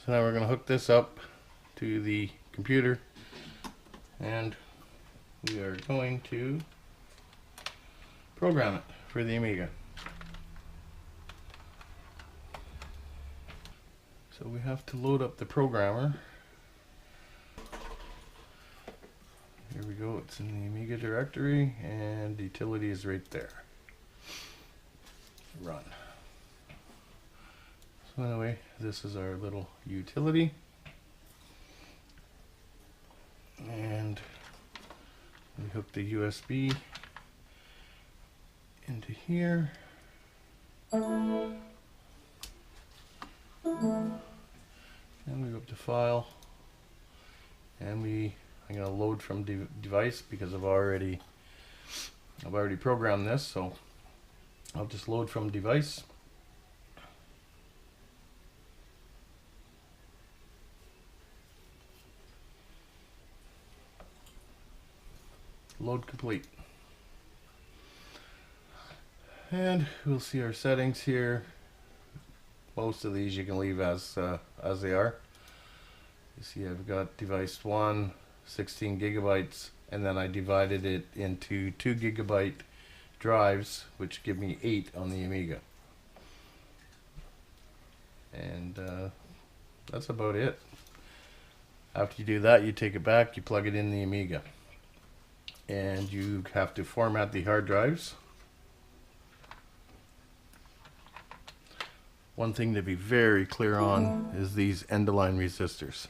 So now we're going to hook this up to the computer, and we are going to program it for the Amiga. So we have to load up the programmer. Here we go, it's in the Amiga directory, and the utility is right there. Run. So anyway, this is our little utility. And we hook the USB into here. And we go up to File, and I'm going to load from device because I've already programmed this, so I'll just load from device. Load complete. And we'll see our settings here. Most of these you can leave as they are. You see I've got device 1, 16 gigabytes, and then I divided it into 2 gigabyte drives, which give me 8 on the Amiga. And that's about it. After you do that, you take it back, you plug it in the Amiga. And you have to format the hard drives. One thing to be very clear on is these end-of-line resistors.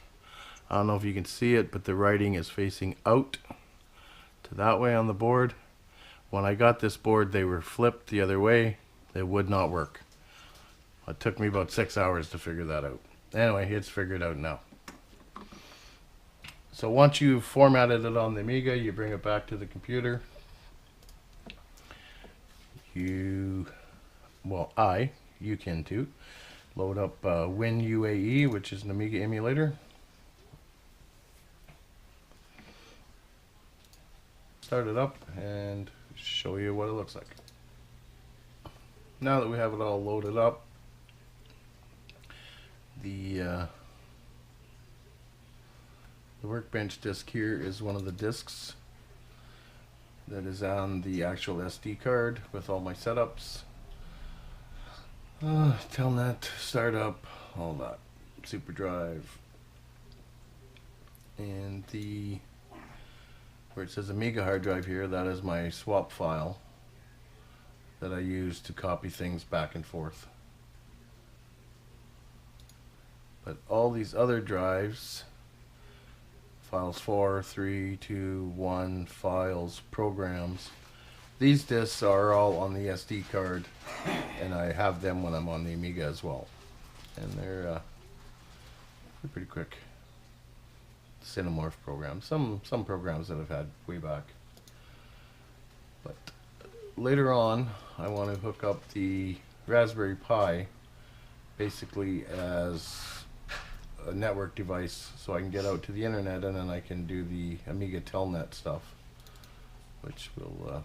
I don't know if you can see it, but the writing is facing out to that way on the board. When I got this board, they were flipped the other way. They would not work. It took me about 6 hours to figure that out. Anyway, it's figured out now. So once you've formatted it on the Amiga, you bring it back to the computer. You can too. Load up WinUAE, which is an Amiga emulator. Start it up and show you what it looks like. Now that we have it all loaded up, the workbench disk here is one of the disks that is on the actual SD card with all my setups. Telnet, startup, all that. Super drive. And where it says Amiga hard drive here, that is my swap file that I use to copy things back and forth. But all these other drives, files 4, 3, 2, 1, files, programs, these disks are all on the SD card, and I have them when I'm on the Amiga as well. And they're pretty quick. Cinemorph programs, some programs that I've had way back. But later on, I want to hook up the Raspberry Pi basically as a network device, so I can get out to the internet, and then I can do the Amiga Telnet stuff, which will